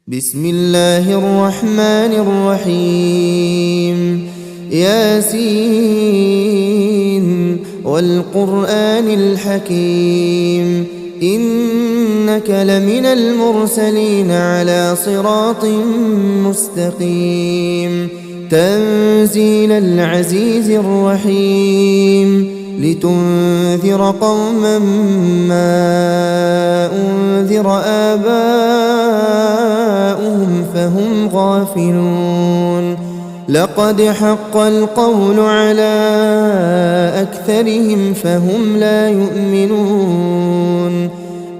بسم الله الرحمن الرحيم ياسين والقرآن الحكيم إنك لمن المرسلين على صراط مستقيم تنزيل العزيز الرحيم لتنذر قوما ما أنذر آباؤهم فهم غافلون لقد حق القول على أكثرهم فهم لا يؤمنون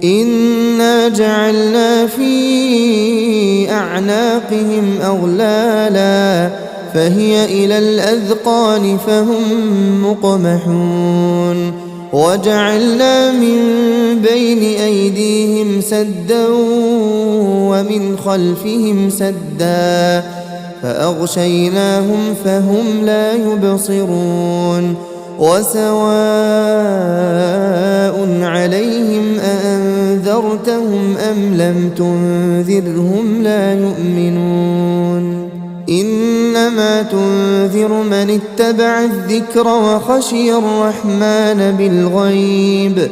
إنا جعلنا في أعناقهم أغلالا فهي إلى الأذقان فهم مقمحون وجعلنا من بين أيديهم سدا ومن خلفهم سدا فأغشيناهم فهم لا يبصرون وسواء عليهم أأنذرتهم أم لم تنذرهم لا يؤمنون إنما تنذر من اتبع الذكر وخشي الرحمن بالغيب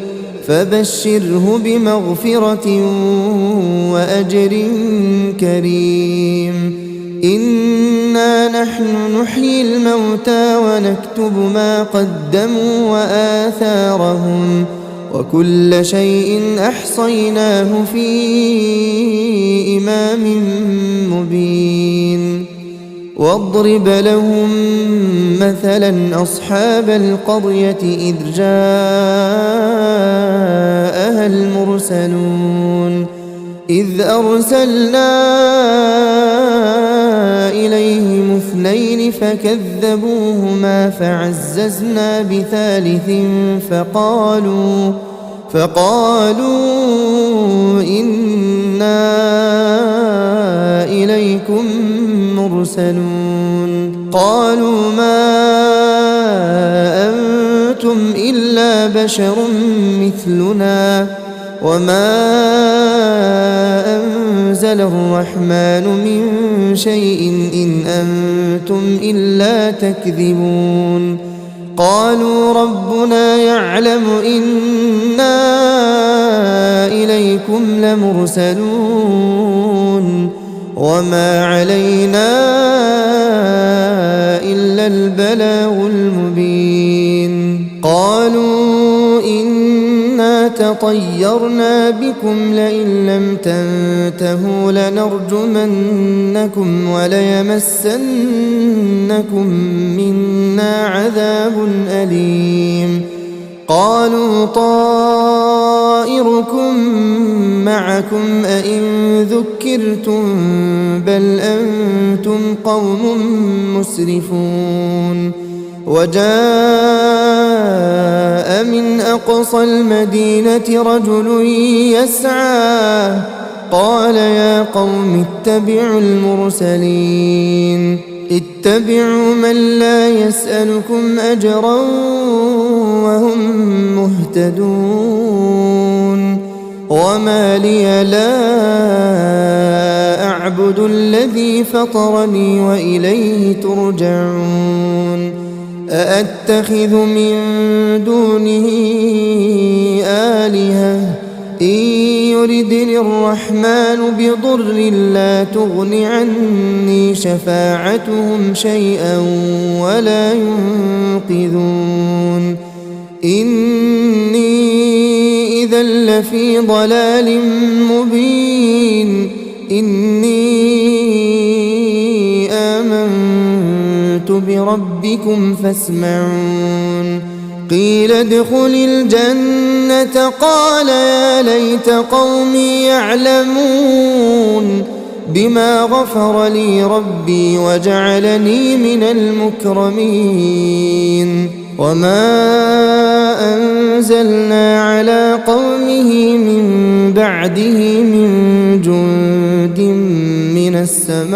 فبشره بمغفرة وأجر كريم إنا نحن نحيي الموتى ونكتب ما قدموا وآثارهم وكل شيء أحصيناه في إمام مبين واضرب لهم مثلا أصحاب القرية إذ جاءها المرسلون إذ أرسلنا إليهم اثنين فكذبوهما فعززنا بثالث فقالوا إنا إليكم مرسلون قالوا ما أنتم إلا بشر مثلنا وما أنزل الرحمن من شيء إن أنتم إلا تكذبون قالوا ربنا يعلم إنا إليكم لمرسلون وما علينا إلا البلاغ المبين قالوا إنا تطيرنا بكم لئن لم تنتهوا لنرجمنكم وليمسنكم منا عذاب أليم قالوا طائركم معكم أئن ذكرتم بل أنتم قوم مسرفون وجاء من أقصى المدينة رجل يسعى قال يا قوم اتبعوا المرسلين اتبعوا من لا يسألكم أجرا وهم مهتدون وما لي لا أعبد الذي فطرني وإليه ترجعون أأتخذ من دونه آلهة إن يردني الرحمن بضر لا تغن عني شفاعتهم شيئا ولا ينقذون إني إذا لفي ضلال مبين إني آمنت بربكم فاسمعون قيل ادخل الجنة قال يا ليت قومي يعلمون بما غفر لي ربي وجعلني من المكرمين وما أنزلنا على قومه من بعده من جند من السماء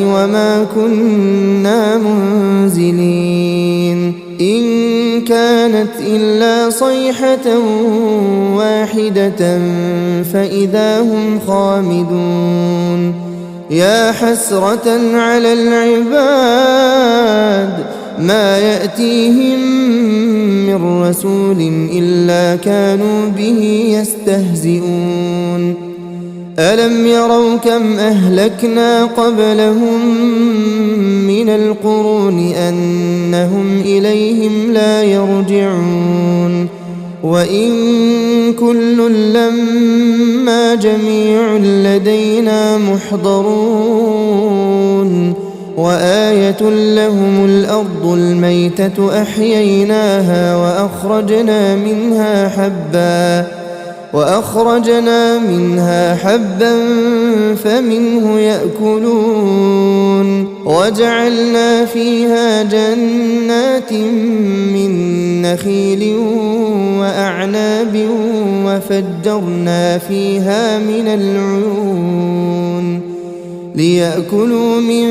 وما كنا منزلين إن كانت إلا صيحة واحدة فإذا هم خامدون يا حسرة على العباد ما يأتيهم من رسول إلا كانوا به يستهزئون ألم يروا كم أهلكنا قبلهم من القرون أنهم إليهم لا يرجعون وإن كل لما جميع لدينا محضرون وآية لهم الأرض الميتة أحييناها وأخرجنا منها حبا فمنه يأكلون وجعلنا فيها جنات من نخيل وأعناب وفجرنا فيها من العيون ليأكلوا من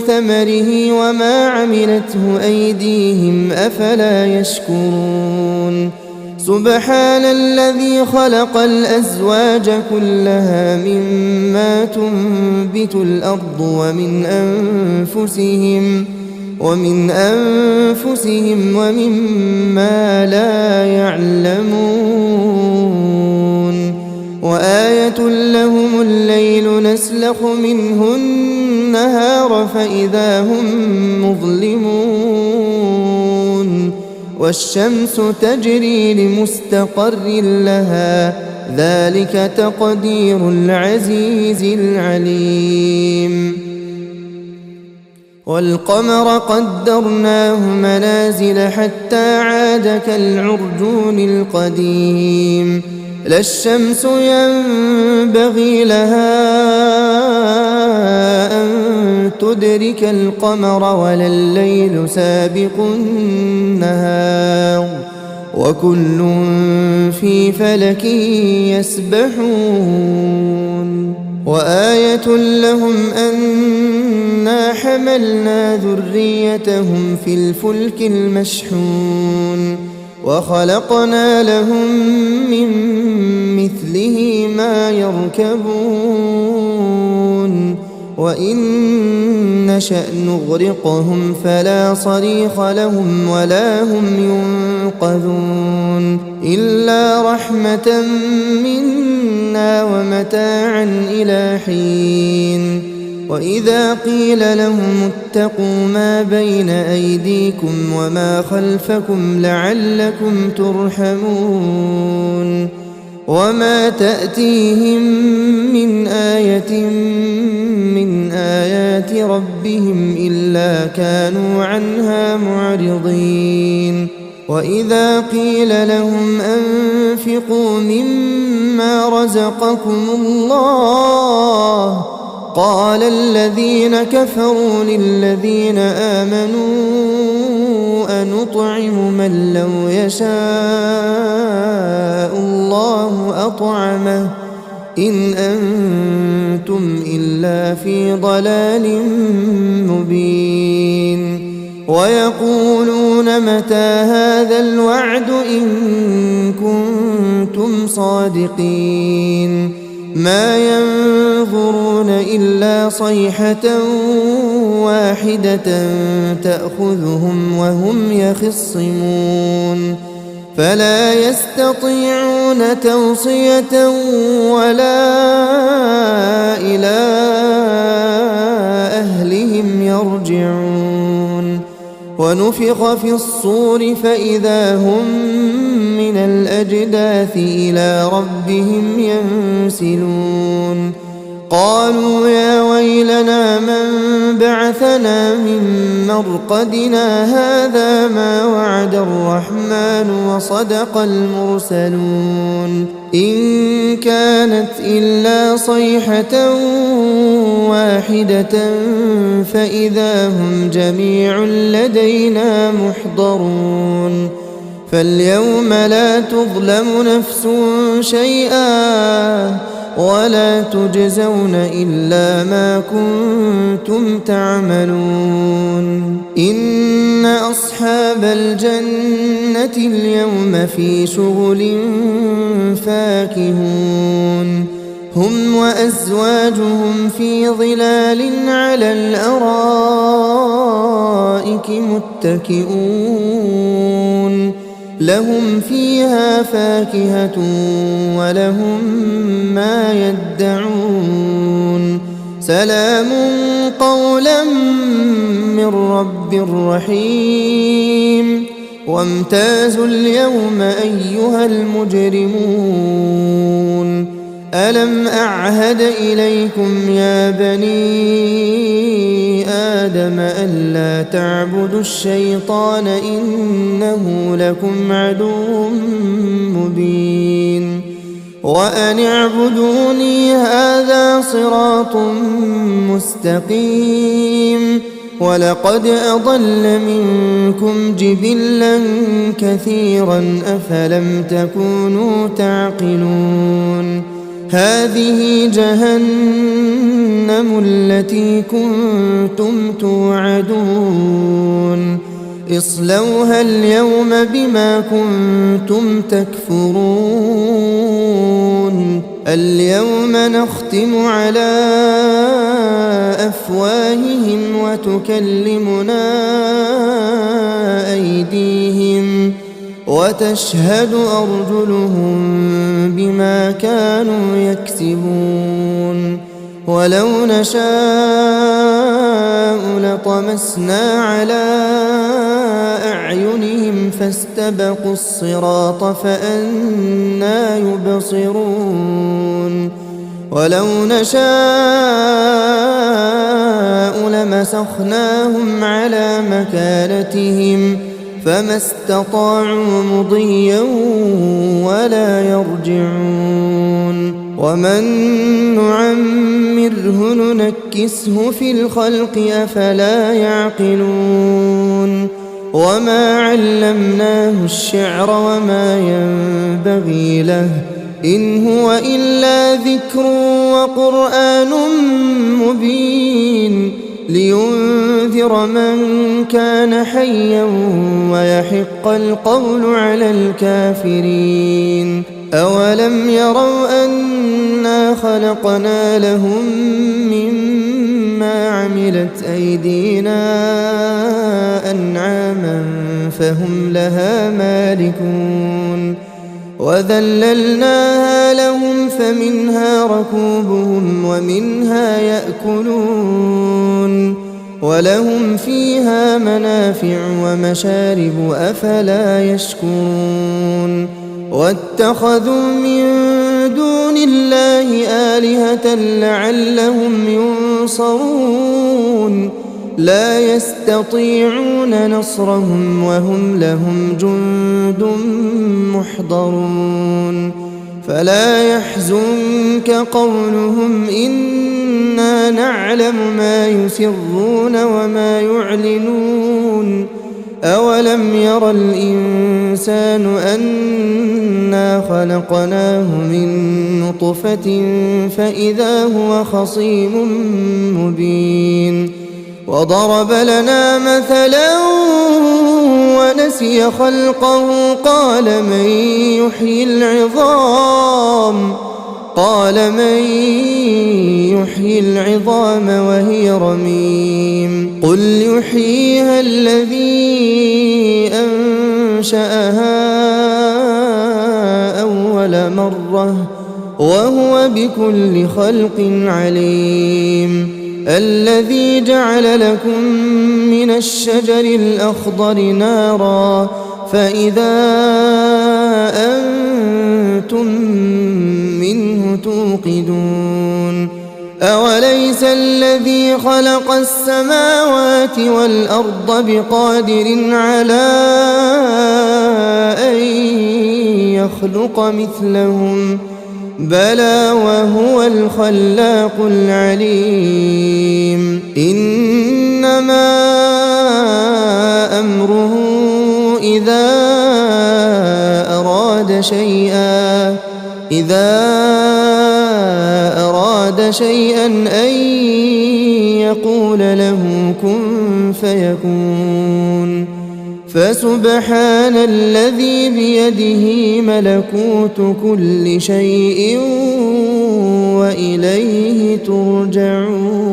ثمره وما عملته أيديهم أفلا يشكرون سبحان الذي خلق الأزواج كلها مما تنبت الأرض ومن أنفسهم ومما لا يعلمون وآية لهم الليل نسلخ منه النهار فإذا هم مظلمون والشمس تجري لمستقر لها ذلك تقدير العزيز العليم والقمر قدرناه منازل حتى عاد كالعرجون القديم لا الشمس ينبغي لها أن تدرك القمر ولا الليل سابق النهار وكل في فلك يسبحون وآية لهم أنا حملنا ذريتهم في الفلك المشحون وخلقنا لهم من مثله ما يركبون وإن نشأ نغرقهم فلا صريخ لهم ولا هم ينقذون إلا رحمة منا ومتاعا إلى حين وإذا قيل لهم اتقوا ما بين أيديكم وما خلفكم لعلكم ترحمون وما تأتيهم من آية من آيات ربهم إلا كانوا عنها معرضين وإذا قيل لهم أنفقوا مما رزقكم الله قال الذين كفروا للذين آمنوا أنطعم من لو يشاء الله أطعمه إن أنتم إلا في ضلال مبين ويقولون متى هذا الوعد إن كنتم صادقين ما ينظرون إلا صيحة واحدة تأخذهم وهم يخصمون فلا يستطيعون توصية ولا إلى أهلهم يرجعون ونفخ في الصور فإذا هم من الأجداث إلى ربهم ينسلون قالوا يا ويلنا من بعثنا من مرقدنا هذا ما وعد الرحمن وصدق المرسلون إن كانت إلا صيحة واحدة فإذا هم جميع لدينا محضرون فاليوم لا تظلم نفس شيئا ولا تجزون إلا ما كنتم تعملون إن أصحاب الجنة اليوم في شغل فاكهون هم وأزواجهم في ظلال على الأرائك متكئون لهم فيها فاكهة ولهم ما يدعون سلام قولا من رب رحيم وامتازوا اليوم أيها المجرمون ألم أعهد إليكم يا بني آدم ألا تعبدوا الشيطان إنه لكم عدو مبين وأن اعبدوني هذا صراط مستقيم ولقد أضل منكم جبلا كثيرا أفلم تكونوا تعقلون هذه جهنم التي كنتم توعدون اصلوها اليوم بما كنتم تكفرون اليوم نختم على أفواههم وتكلمنا أيديهم وتشهد أرجلهم بما كانوا يكسبون ولو نشاء لطمسنا على أعينهم فاستبقوا الصراط فأنى يبصرون ولو نشاء لمسخناهم على مكانتهم فما استطاعوا مضيا ولا يرجعون ومن نعمره ننكسه في الخلق أفلا يعقلون وما علمناه الشعر وما ينبغي له إن هو إلا ذكر وقرآن مبين لينذر من كان حيا ويحق القول على الكافرين أولم يروا أنا خلقنا لهم مما عملت أيدينا أنعاما فهم لها مالكون وذللناها لهم فمنها ركوبهم ومنها يأكلون ولهم فيها منافع ومشارب أفلا يشكرون واتخذوا من دون الله آلهة لعلهم ينصرون لا يستطيعون نصرهم وهم لهم جند محضرون فلا يحزنك قولهم إنا نعلم ما يسرون وما يعلنون أولم ير الإنسان أنا خلقناه من نطفة فإذا هو خصيم مبين وضرب لنا مثلا ونسي خلقه قال من يحيي العظام وهي رميم قل يحييها الذي أنشأها أول مرة وهو بكل خلق عليم الذي جعل لكم من الشجر الأخضر نارا فإذا أنتم منه توقدون أوليس الذي خلق السماوات والأرض بقادر على أن يخلق مثلهم بلى وهو الخلاق العليم إنما أمره إذا أراد شيئا أن يقول له كن فيكون فسبحان الذي بيده ملكوت كل شيء وإليه ترجعون